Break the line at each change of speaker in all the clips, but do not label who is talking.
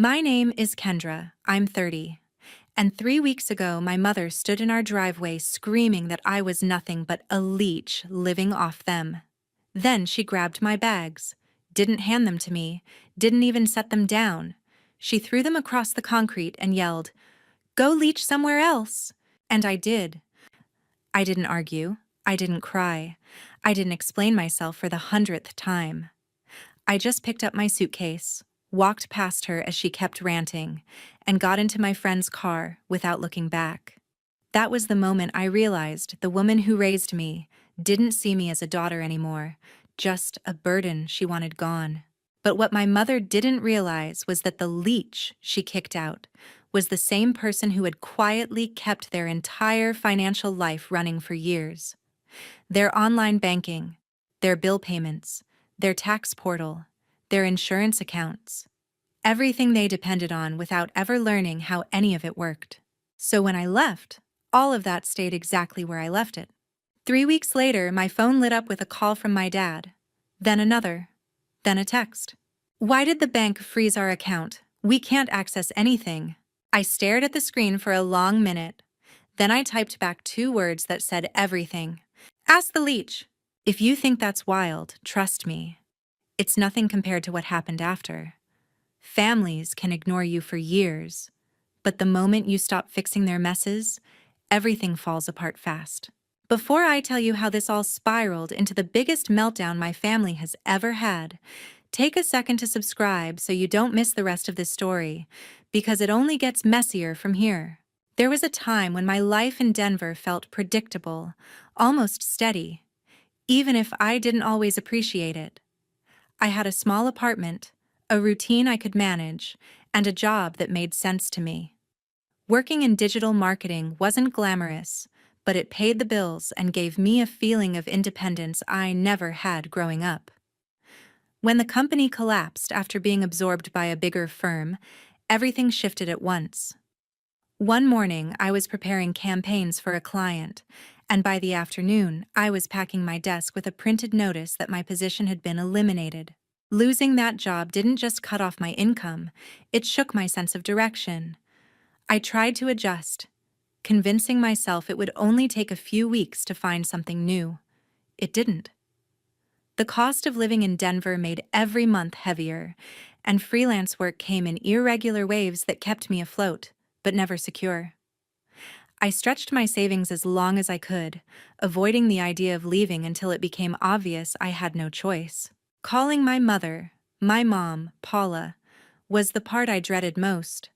My name is Kendra. I'm 30. And 3 weeks ago, my mother stood in our driveway screaming that I was nothing but a leech living off them. Then she grabbed my bags, didn't hand them to me, didn't even set them down. She threw them across the concrete and yelled, "Go leech somewhere else." And I did. I didn't argue. I didn't cry. I didn't explain myself for the 100th time. I just picked up my suitcase, walked past her as she kept ranting, and got into my friend's car without looking back. That was the moment I realized the woman who raised me didn't see me as a daughter anymore, just a burden she wanted gone. But what my mother didn't realize was that the leech she kicked out was the same person who had quietly kept their entire financial life running for years. Their online banking, their bill payments, their tax portal, their insurance accounts. Everything they depended on without ever learning how any of it worked. So when I left, all of that stayed exactly where I left it. 3 weeks later, my phone lit up with a call from my dad, then another, then a text. "Why did the bank freeze our account? We can't access anything." I stared at the screen for a long minute. Then I typed back 2 words that said everything. "Ask the leech." If you think that's wild, trust me. It's nothing compared to what happened after. Families can ignore you for years, but the moment you stop fixing their messes, everything falls apart fast. Before I tell you how this all spiraled into the biggest meltdown my family has ever had, take a second to subscribe so you don't miss the rest of this story, because it only gets messier from here. There was a time when my life in Denver felt predictable, almost steady, even if I didn't always appreciate it. I had a small apartment, a routine I could manage, and a job that made sense to me. Working in digital marketing wasn't glamorous, but it paid the bills and gave me a feeling of independence I never had growing up. When the company collapsed after being absorbed by a bigger firm, everything shifted at once. One morning, I was preparing campaigns for a client, and by the afternoon, I was packing my desk with a printed notice that my position had been eliminated. Losing that job didn't just cut off my income, it shook my sense of direction. I tried to adjust, convincing myself it would only take a few weeks to find something new. It didn't. The cost of living in Denver made every month heavier, and freelance work came in irregular waves that kept me afloat, but never secure. I stretched my savings as long as I could, avoiding the idea of leaving until it became obvious I had no choice. Calling my mother, my mom, Paula, was the part I dreaded most.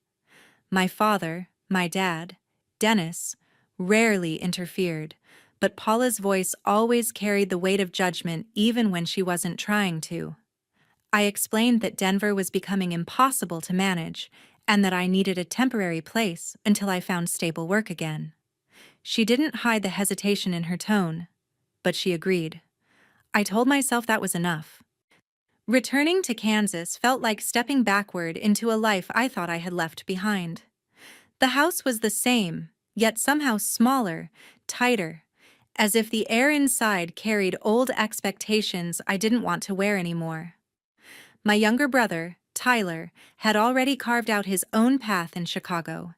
My father, my dad, Dennis, rarely interfered, but Paula's voice always carried the weight of judgment even when she wasn't trying to. I explained that Denver was becoming impossible to manage, and that I needed a temporary place until I found stable work again. She didn't hide the hesitation in her tone, but she agreed. I told myself that was enough. Returning to Kansas felt like stepping backward into a life I thought I had left behind. The house was the same, yet somehow smaller, tighter, as if the air inside carried old expectations I didn't want to wear anymore. My younger brother, Tyler, had already carved out his own path in Chicago,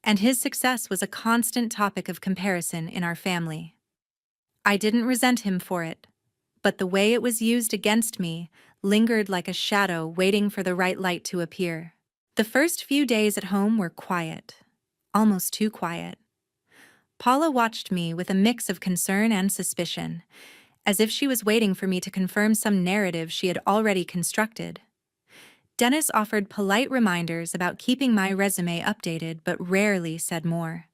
and his success was a constant topic of comparison in our family. I didn't resent him for it, but the way it was used against me lingered like a shadow waiting for the right light to appear. The first few days at home were quiet, almost too quiet. Paula watched me with a mix of concern and suspicion, as if she was waiting for me to confirm some narrative she had already constructed. Dennis offered polite reminders about keeping my resume updated, but rarely said more.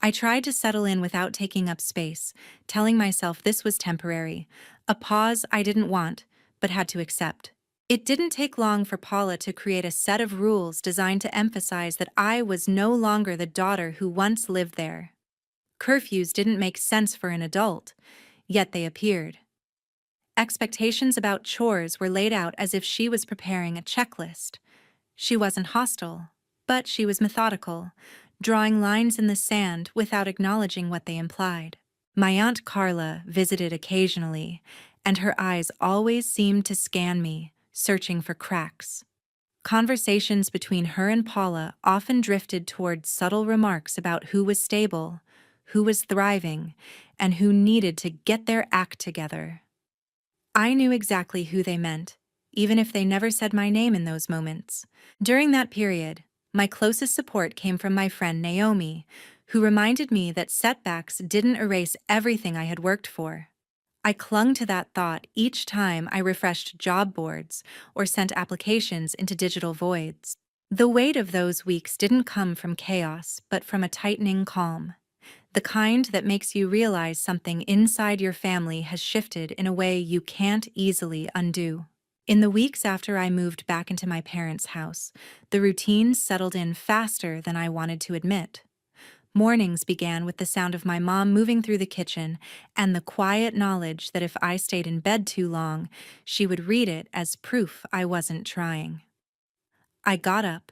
I tried to settle in without taking up space, telling myself this was temporary, a pause I didn't want, but had to accept. It didn't take long for Paula to create a set of rules designed to emphasize that I was no longer the daughter who once lived there. Curfews didn't make sense for an adult, yet they appeared. Expectations about chores were laid out as if she was preparing a checklist. She wasn't hostile, but she was methodical, drawing lines in the sand without acknowledging what they implied. My Aunt Carla visited occasionally, and her eyes always seemed to scan me, searching for cracks. Conversations between her and Paula often drifted toward subtle remarks about who was stable, who was thriving, and who needed to get their act together. I knew exactly who they meant, even if they never said my name in those moments. During that period, my closest support came from my friend Naomi, who reminded me that setbacks didn't erase everything I had worked for. I clung to that thought each time I refreshed job boards or sent applications into digital voids. The weight of those weeks didn't come from chaos, but from a tightening calm. The kind that makes you realize something inside your family has shifted in a way you can't easily undo. In the weeks after I moved back into my parents' house, the routine settled in faster than I wanted to admit. Mornings began with the sound of my mom moving through the kitchen and the quiet knowledge that if I stayed in bed too long, she would read it as proof I wasn't trying. I got up,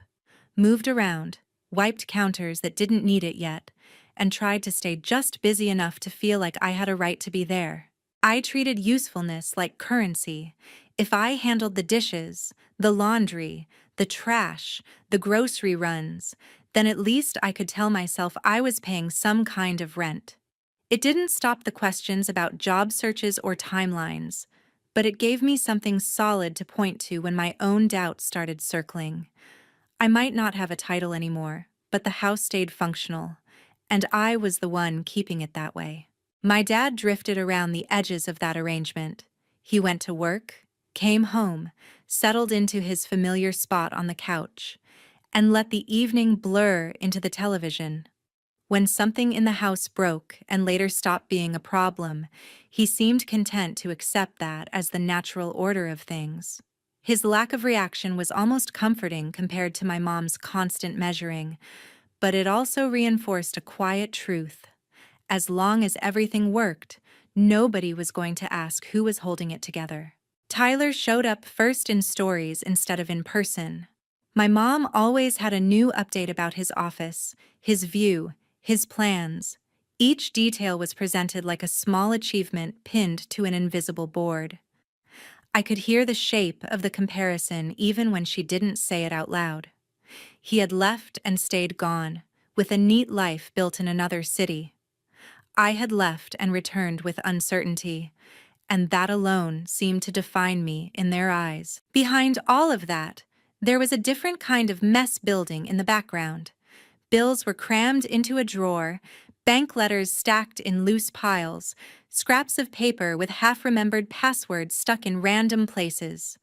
moved around, wiped counters that didn't need it yet, and tried to stay just busy enough to feel like I had a right to be there. I treated usefulness like currency. If I handled the dishes, the laundry, the trash, the grocery runs, then at least I could tell myself I was paying some kind of rent. It didn't stop the questions about job searches or timelines, but it gave me something solid to point to when my own doubts started circling. I might not have a title anymore, but the house stayed functional, and I was the one keeping it that way. My dad drifted around the edges of that arrangement. He went to work, came home, settled into his familiar spot on the couch, and let the evening blur into the television. When something in the house broke and later stopped being a problem, he seemed content to accept that as the natural order of things. His lack of reaction was almost comforting compared to my mom's constant measuring, but it also reinforced a quiet truth. As long as everything worked, nobody was going to ask who was holding it together. Tyler showed up first in stories instead of in person. My mom always had a new update about his office, his view, his plans. Each detail was presented like a small achievement pinned to an invisible board. I could hear the shape of the comparison even when she didn't say it out loud. He had left and stayed gone, with a neat life built in another city. I had left and returned with uncertainty, and that alone seemed to define me in their eyes. Behind all of that, there was a different kind of mess building in the background. Bills were crammed into a drawer, bank letters stacked in loose piles, scraps of paper with half-remembered passwords stuck in random places.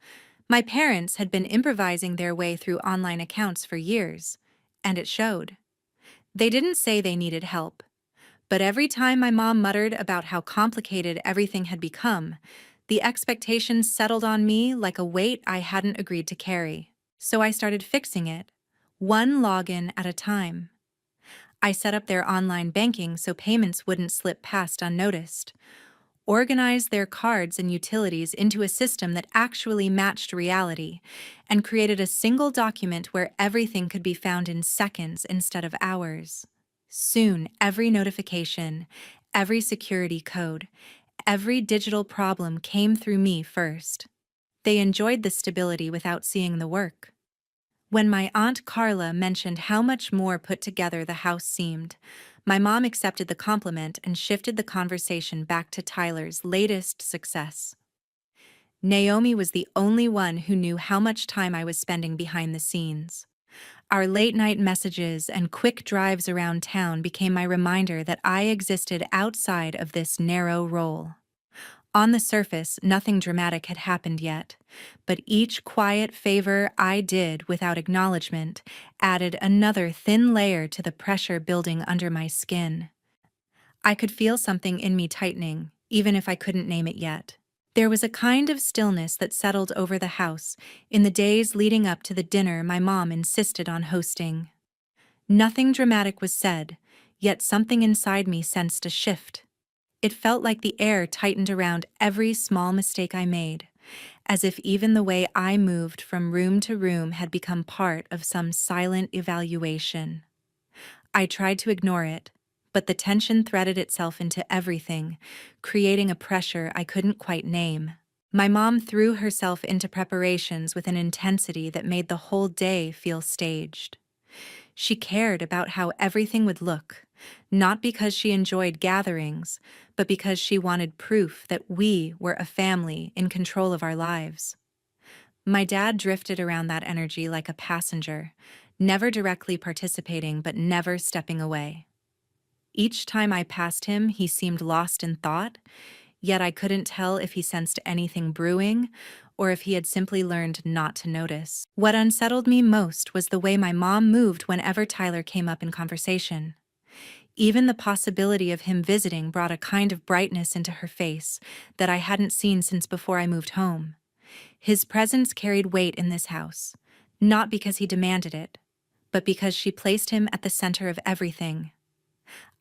My parents had been improvising their way through online accounts for years, and it showed. They didn't say they needed help, but every time my mom muttered about how complicated everything had become, the expectations settled on me like a weight I hadn't agreed to carry. So I started fixing it, one login at a time. I set up their online banking so payments wouldn't slip past unnoticed, organized their cards and utilities into a system that actually matched reality, and created a single document where everything could be found in seconds instead of hours. Soon, every notification, every security code, every digital problem came through me first. They enjoyed the stability without seeing the work. When my Aunt Carla mentioned how much more put together the house seemed, my mom accepted the compliment and shifted the conversation back to Tyler's latest success. Naomi was the only one who knew how much time I was spending behind the scenes. Our late-night messages and quick drives around town became my reminder that I existed outside of this narrow role. On the surface, nothing dramatic had happened yet, but each quiet favor I did without acknowledgement added another thin layer to the pressure building under my skin. I could feel something in me tightening, even if I couldn't name it yet. There was a kind of stillness that settled over the house in the days leading up to the dinner my mom insisted on hosting. Nothing dramatic was said, yet something inside me sensed a shift. It felt like the air tightened around every small mistake I made, as if even the way I moved from room to room had become part of some silent evaluation. I tried to ignore it, but the tension threaded itself into everything, creating a pressure I couldn't quite name. My mom threw herself into preparations with an intensity that made the whole day feel staged. She cared about how everything would look, not because she enjoyed gatherings, but because she wanted proof that we were a family in control of our lives. My dad drifted around that energy like a passenger, never directly participating but never stepping away. Each time I passed him, he seemed lost in thought, yet I couldn't tell if he sensed anything brewing or if he had simply learned not to notice. What unsettled me most was the way my mom moved whenever Tyler came up in conversation. Even the possibility of him visiting brought a kind of brightness into her face that I hadn't seen since before I moved home. His presence carried weight in this house, not because he demanded it, but because she placed him at the center of everything.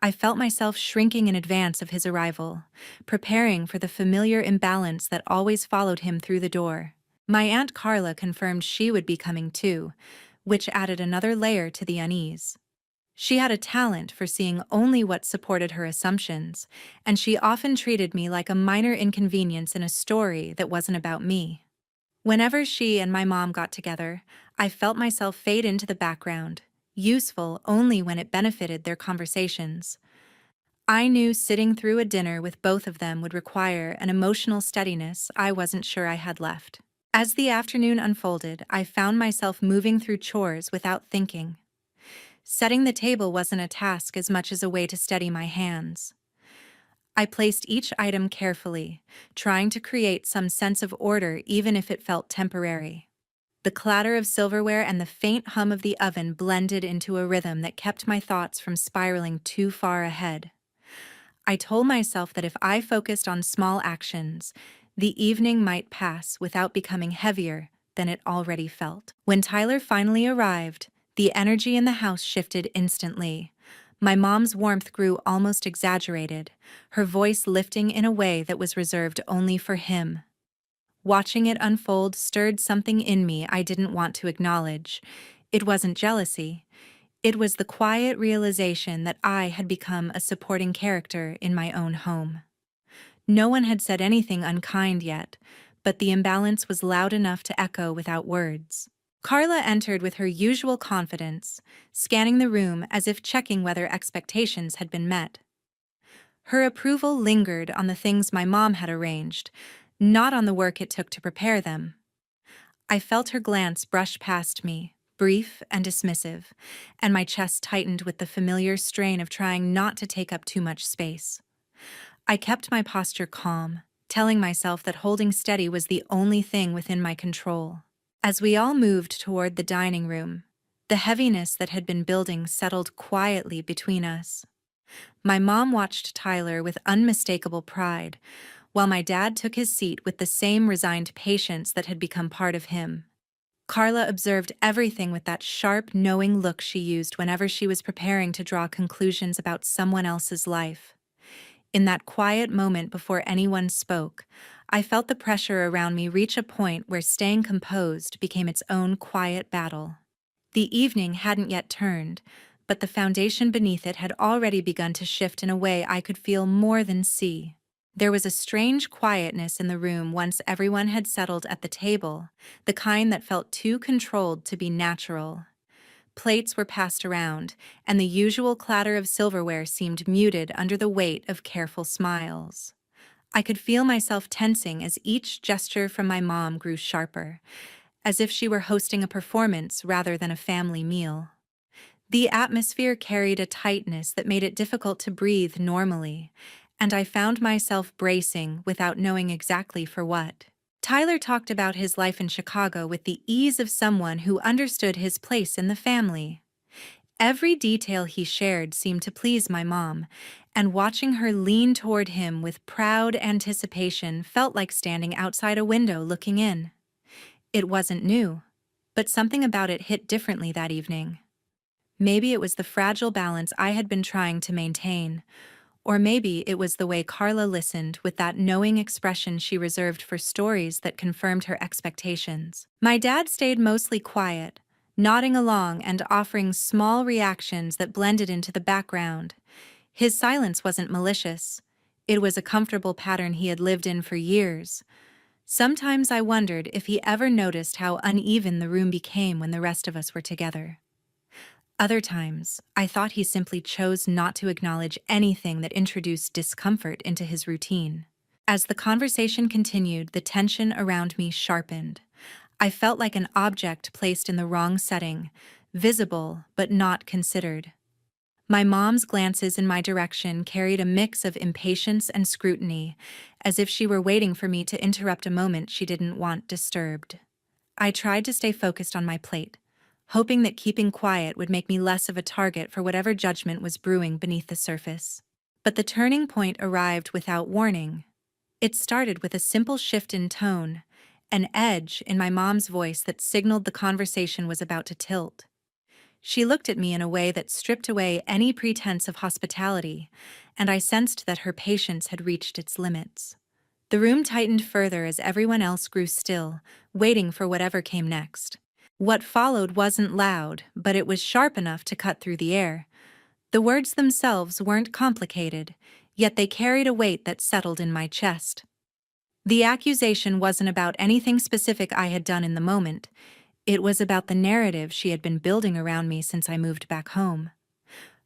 I felt myself shrinking in advance of his arrival, preparing for the familiar imbalance that always followed him through the door. My Aunt Carla confirmed she would be coming too, which added another layer to the unease. She had a talent for seeing only what supported her assumptions, and she often treated me like a minor inconvenience in a story that wasn't about me. Whenever she and my mom got together, I felt myself fade into the background, useful only when it benefited their conversations. I knew sitting through a dinner with both of them would require an emotional steadiness I wasn't sure I had left. As the afternoon unfolded, I found myself moving through chores without thinking. Setting the table wasn't a task as much as a way to steady my hands. I placed each item carefully, trying to create some sense of order even if it felt temporary. The clatter of silverware and the faint hum of the oven blended into a rhythm that kept my thoughts from spiraling too far ahead. I told myself that if I focused on small actions, the evening might pass without becoming heavier than it already felt. When Tyler finally arrived, the energy in the house shifted instantly. My mom's warmth grew almost exaggerated, her voice lifting in a way that was reserved only for him. Watching it unfold stirred something in me I didn't want to acknowledge. It wasn't jealousy. It was the quiet realization that I had become a supporting character in my own home. No one had said anything unkind yet, but the imbalance was loud enough to echo without words. Carla entered with her usual confidence, scanning the room as if checking whether expectations had been met. Her approval lingered on the things my mom had arranged, not on the work it took to prepare them. I felt her glance brush past me, brief and dismissive, and my chest tightened with the familiar strain of trying not to take up too much space. I kept my posture calm, telling myself that holding steady was the only thing within my control. As we all moved toward the dining room, the heaviness that had been building settled quietly between us. My mom watched Tyler with unmistakable pride, while my dad took his seat with the same resigned patience that had become part of him. Carla observed everything with that sharp, knowing look she used whenever she was preparing to draw conclusions about someone else's life. In that quiet moment before anyone spoke, I felt the pressure around me reach a point where staying composed became its own quiet battle. The evening hadn't yet turned, but the foundation beneath it had already begun to shift in a way I could feel more than see. There was a strange quietness in the room once everyone had settled at the table, the kind that felt too controlled to be natural. Plates were passed around, and the usual clatter of silverware seemed muted under the weight of careful smiles. I could feel myself tensing as each gesture from my mom grew sharper, as if she were hosting a performance rather than a family meal. The atmosphere carried a tightness that made it difficult to breathe normally, and I found myself bracing without knowing exactly for what. Tyler talked about his life in Chicago with the ease of someone who understood his place in the family. Every detail he shared seemed to please my mom, and watching her lean toward him with proud anticipation felt like standing outside a window looking in. It wasn't new, but something about it hit differently that evening. Maybe it was the fragile balance I had been trying to maintain, or maybe it was the way Carla listened with that knowing expression she reserved for stories that confirmed her expectations. My dad stayed mostly quiet, nodding along and offering small reactions that blended into the background. His silence wasn't malicious. It was a comfortable pattern he had lived in for years. Sometimes I wondered if he ever noticed how uneven the room became when the rest of us were together. Other times, I thought he simply chose not to acknowledge anything that introduced discomfort into his routine. As the conversation continued, the tension around me sharpened. I felt like an object placed in the wrong setting, visible but not considered. My mom's glances in my direction carried a mix of impatience and scrutiny, as if she were waiting for me to interrupt a moment she didn't want disturbed. I tried to stay focused on my plate, hoping that keeping quiet would make me less of a target for whatever judgment was brewing beneath the surface. But the turning point arrived without warning. It started with a simple shift in tone, an edge in my mom's voice that signaled the conversation was about to tilt. She looked at me in a way that stripped away any pretense of hospitality, and I sensed that her patience had reached its limits. The room tightened further as everyone else grew still, waiting for whatever came next. What followed wasn't loud, but it was sharp enough to cut through the air. The words themselves weren't complicated, yet they carried a weight that settled in my chest. The accusation wasn't about anything specific I had done in the moment. It was about the narrative she had been building around me since I moved back home.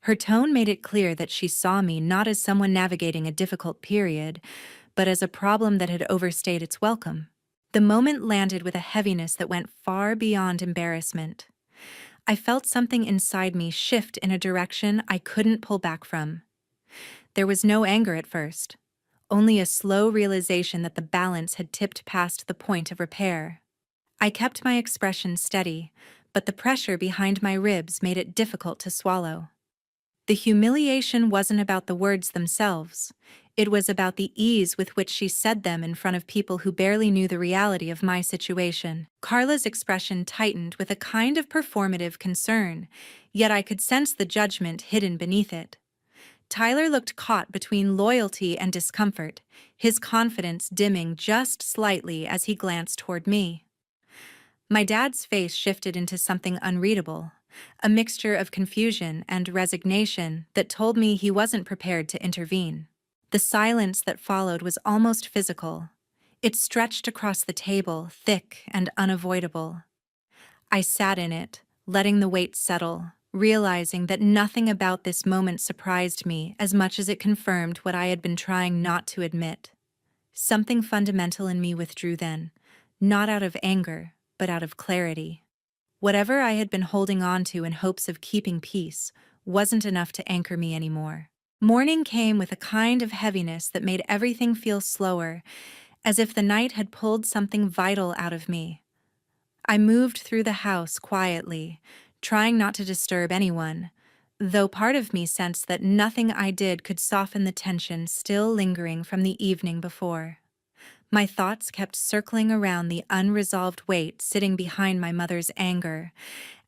Her tone made it clear that she saw me not as someone navigating a difficult period, but as a problem that had overstayed its welcome. The moment landed with a heaviness that went far beyond embarrassment. I felt something inside me shift in a direction I couldn't pull back from. There was no anger at first, only a slow realization that the balance had tipped past the point of repair. I kept my expression steady, but the pressure behind my ribs made it difficult to swallow. The humiliation wasn't about the words themselves. It was about the ease with which she said them in front of people who barely knew the reality of my situation. Carla's expression tightened with a kind of performative concern, yet I could sense the judgment hidden beneath it. Tyler looked caught between loyalty and discomfort, his confidence dimming just slightly as he glanced toward me. My dad's face shifted into something unreadable, a mixture of confusion and resignation that told me he wasn't prepared to intervene. The silence that followed was almost physical. It stretched across the table, thick and unavoidable. I sat in it, letting the weight settle, realizing that nothing about this moment surprised me as much as it confirmed what I had been trying not to admit. Something fundamental in me withdrew then, not out of anger, but out of clarity. Whatever I had been holding on to in hopes of keeping peace wasn't enough to anchor me anymore. Morning came with a kind of heaviness that made everything feel slower, as if the night had pulled something vital out of me. I moved through the house quietly, trying not to disturb anyone, though part of me sensed that nothing I did could soften the tension still lingering from the evening before. My thoughts kept circling around the unresolved weight sitting behind my mother's anger,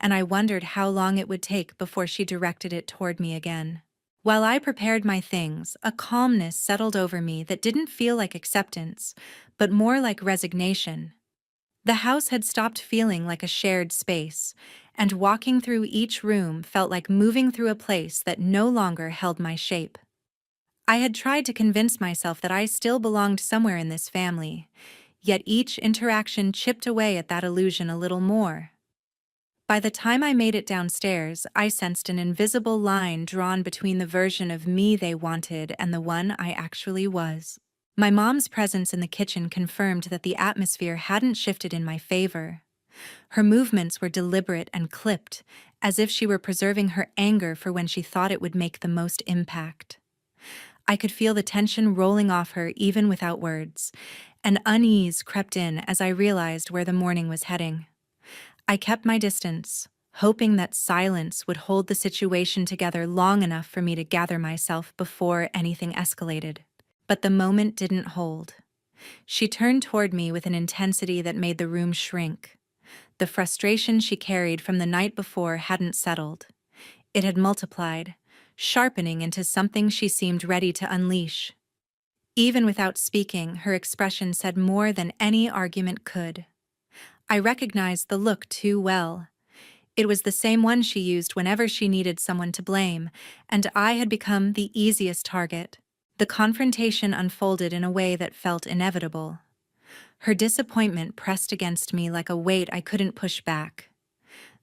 and I wondered how long it would take before she directed it toward me again. While I prepared my things, a calmness settled over me that didn't feel like acceptance, but more like resignation. The house had stopped feeling like a shared space, and walking through each room felt like moving through a place that no longer held my shape. I had tried to convince myself that I still belonged somewhere in this family, yet each interaction chipped away at that illusion a little more. By the time I made it downstairs, I sensed an invisible line drawn between the version of me they wanted and the one I actually was. My mom's presence in the kitchen confirmed that the atmosphere hadn't shifted in my favor. Her movements were deliberate and clipped, as if she were preserving her anger for when she thought it would make the most impact. I could feel the tension rolling off her even without words, and unease crept in as I realized where the morning was heading. I kept my distance, hoping that silence would hold the situation together long enough for me to gather myself before anything escalated. But the moment didn't hold. She turned toward me with an intensity that made the room shrink. The frustration she carried from the night before hadn't settled. It had multiplied, sharpening into something she seemed ready to unleash. Even without speaking, her expression said more than any argument could. I recognized the look too well. It was the same one she used whenever she needed someone to blame, and I had become the easiest target. The confrontation unfolded in a way that felt inevitable. Her disappointment pressed against me like a weight I couldn't push back.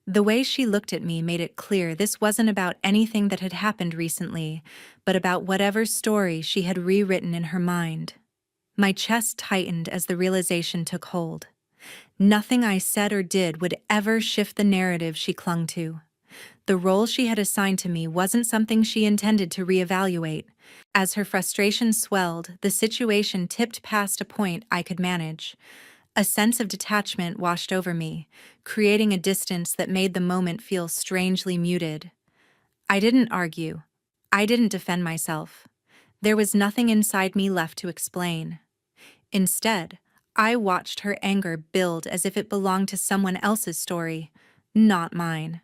The way she looked at me made it clear this wasn't about anything that had happened recently, but about whatever story she had rewritten in her mind. My chest tightened as the realization took hold. Nothing I said or did would ever shift the narrative she clung to. The role she had assigned to me wasn't something she intended to reevaluate. As her frustration swelled, the situation tipped past a point I could manage. A sense of detachment washed over me, creating a distance that made the moment feel strangely muted. I didn't argue. I didn't defend myself. There was nothing inside me left to explain. Instead, I watched her anger build as if it belonged to someone else's story, not mine.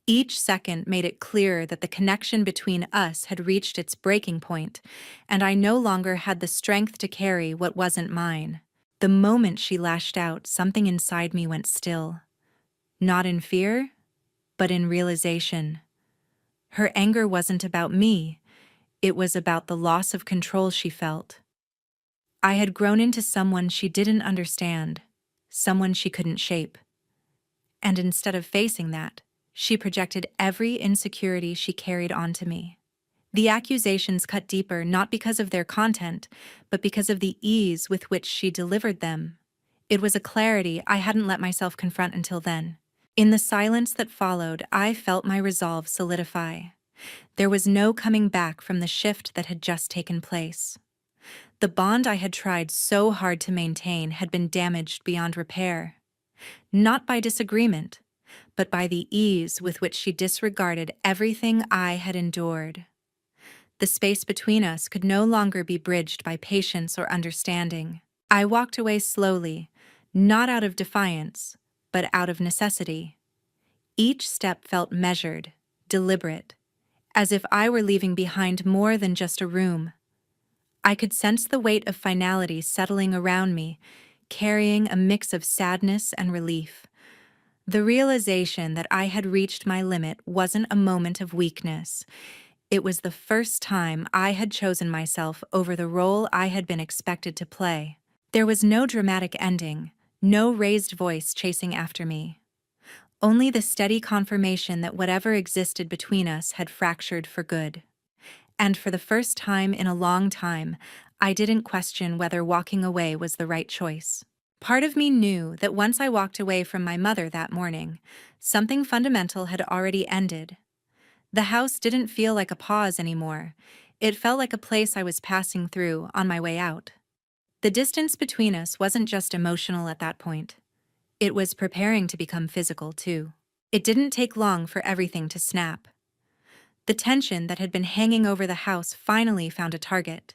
Each second made it clearer that the connection between us had reached its breaking point, and I no longer had the strength to carry what wasn't mine. The moment she lashed out, something inside me went still. Not in fear, but in realization. Her anger wasn't about me, it was about the loss of control she felt. I had grown into someone she didn't understand, someone she couldn't shape. And instead of facing that, she projected every insecurity she carried onto me. The accusations cut deeper not because of their content, but because of the ease with which she delivered them. It was a clarity I hadn't let myself confront until then. In the silence that followed, I felt my resolve solidify. There was no coming back from the shift that had just taken place. The bond I had tried so hard to maintain had been damaged beyond repair. Not by disagreement, but by the ease with which she disregarded everything I had endured. The space between us could no longer be bridged by patience or understanding. I walked away slowly, not out of defiance, but out of necessity. Each step felt measured, deliberate, as if I were leaving behind more than just a room. I could sense the weight of finality settling around me, carrying a mix of sadness and relief. The realization that I had reached my limit wasn't a moment of weakness. It was the first time I had chosen myself over the role I had been expected to play. There was no dramatic ending, no raised voice chasing after me. Only the steady confirmation that whatever existed between us had fractured for good. And for the first time in a long time, I didn't question whether walking away was the right choice. Part of me knew that once I walked away from my mother that morning, something fundamental had already ended. The house didn't feel like a pause anymore. It felt like a place I was passing through on my way out. The distance between us wasn't just emotional at that point. It was preparing to become physical, too. It didn't take long for everything to snap. The tension that had been hanging over the house finally found a target,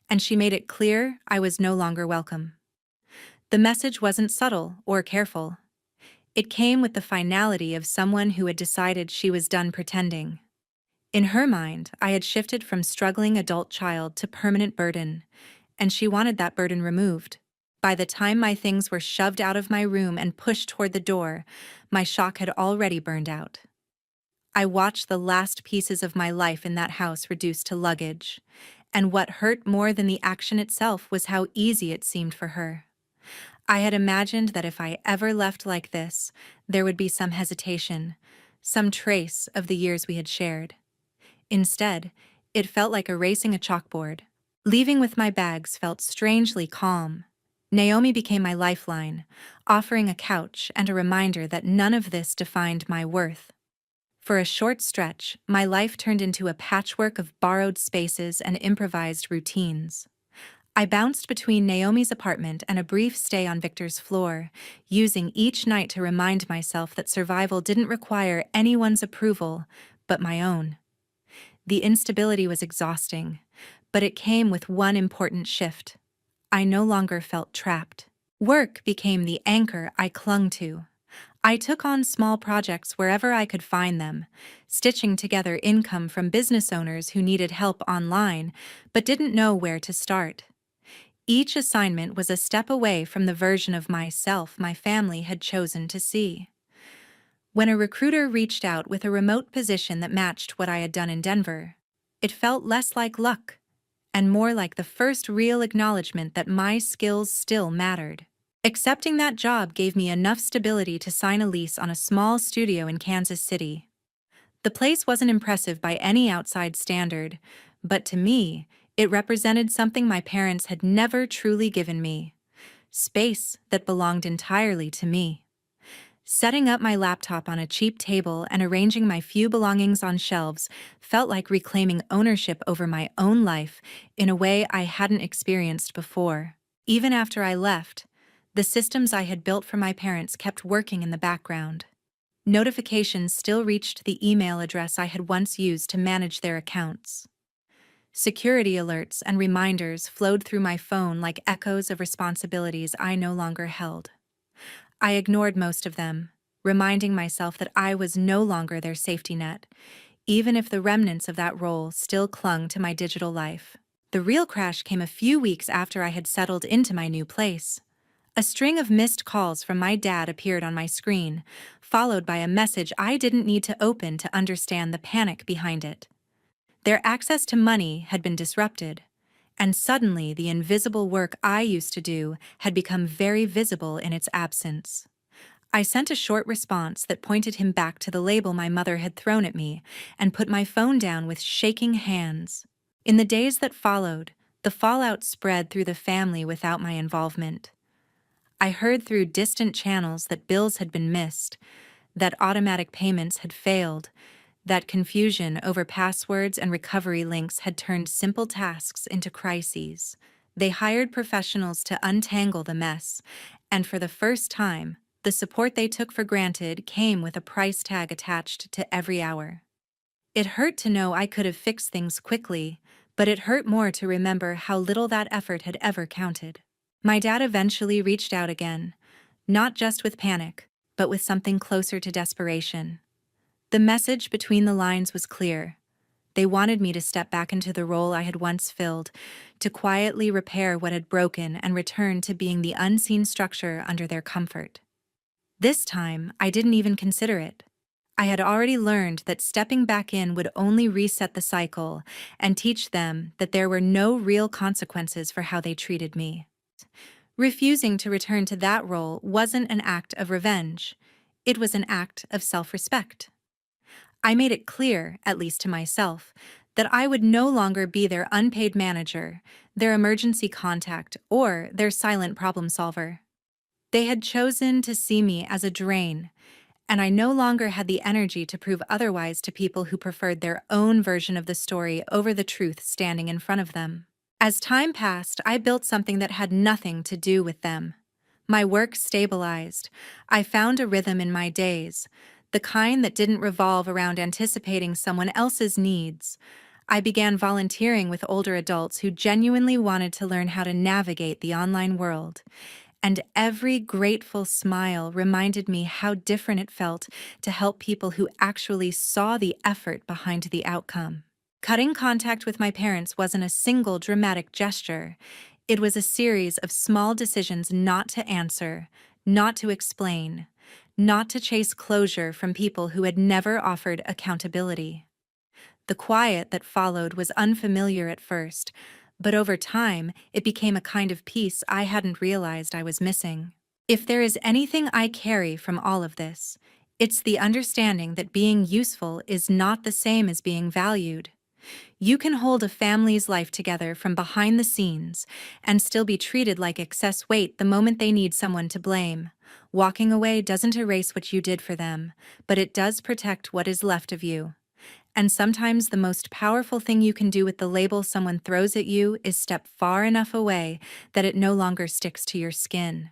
and she made it clear I was no longer welcome. The message wasn't subtle or careful. It came with the finality of someone who had decided she was done pretending. In her mind, I had shifted from struggling adult child to permanent burden, and she wanted that burden removed. By the time my things were shoved out of my room and pushed toward the door, my shock had already burned out. I watched the last pieces of my life in that house reduced to luggage, and what hurt more than the action itself was how easy it seemed for her. I had imagined that if I ever left like this, there would be some hesitation, some trace of the years we had shared. Instead, it felt like erasing a chalkboard. Leaving with my bags felt strangely calm. Naomi became my lifeline, offering a couch and a reminder that none of this defined my worth. For a short stretch, my life turned into a patchwork of borrowed spaces and improvised routines. I bounced between Naomi's apartment and a brief stay on Victor's floor, using each night to remind myself that survival didn't require anyone's approval but my own. The instability was exhausting, but it came with one important shift. I no longer felt trapped. Work became the anchor I clung to. I took on small projects wherever I could find them, stitching together income from business owners who needed help online but didn't know where to start. Each assignment was a step away from the version of myself my family had chosen to see. When a recruiter reached out with a remote position that matched what I had done in Denver, it felt less like luck and more like the first real acknowledgement that my skills still mattered. Accepting that job gave me enough stability to sign a lease on a small studio in Kansas City. The place wasn't impressive by any outside standard, but to me, it represented something my parents had never truly given me: space that belonged entirely to me. Setting up my laptop on a cheap table and arranging my few belongings on shelves felt like reclaiming ownership over my own life in a way I hadn't experienced before. Even after I left, the systems I had built for my parents kept working in the background. Notifications still reached the email address I had once used to manage their accounts. Security alerts and reminders flowed through my phone like echoes of responsibilities I no longer held. I ignored most of them, reminding myself that I was no longer their safety net, even if the remnants of that role still clung to my digital life. The real crash came a few weeks after I had settled into my new place. A string of missed calls from my dad appeared on my screen, followed by a message I didn't need to open to understand the panic behind it. Their access to money had been disrupted, and suddenly the invisible work I used to do had become very visible in its absence. I sent a short response that pointed him back to the label my mother had thrown at me and put my phone down with shaking hands. In the days that followed, the fallout spread through the family without my involvement. I heard through distant channels that bills had been missed, that automatic payments had failed, that confusion over passwords and recovery links had turned simple tasks into crises. They hired professionals to untangle the mess, and for the first time, the support they took for granted came with a price tag attached to every hour. It hurt to know I could have fixed things quickly, but it hurt more to remember how little that effort had ever counted. My dad eventually reached out again, not just with panic, but with something closer to desperation. The message between the lines was clear. They wanted me to step back into the role I had once filled, to quietly repair what had broken and return to being the unseen structure under their comfort. This time, I didn't even consider it. I had already learned that stepping back in would only reset the cycle and teach them that there were no real consequences for how they treated me. Refusing to return to that role wasn't an act of revenge. It was an act of self-respect. I made it clear, at least to myself, that I would no longer be their unpaid manager, their emergency contact, or their silent problem solver. They had chosen to see me as a drain, and I no longer had the energy to prove otherwise to people who preferred their own version of the story over the truth standing in front of them. As time passed, I built something that had nothing to do with them. My work stabilized. I found a rhythm in my days, the kind that didn't revolve around anticipating someone else's needs. I began volunteering with older adults who genuinely wanted to learn how to navigate the online world. And every grateful smile reminded me how different it felt to help people who actually saw the effort behind the outcome. Cutting contact with my parents wasn't a single dramatic gesture. It was a series of small decisions not to answer, not to explain, not to chase closure from people who had never offered accountability. The quiet that followed was unfamiliar at first, but over time, it became a kind of peace I hadn't realized I was missing. If there is anything I carry from all of this, it's the understanding that being useful is not the same as being valued. You can hold a family's life together from behind the scenes and still be treated like excess weight the moment they need someone to blame. Walking away doesn't erase what you did for them, but it does protect what is left of you. And sometimes the most powerful thing you can do with the label someone throws at you is step far enough away that it no longer sticks to your skin.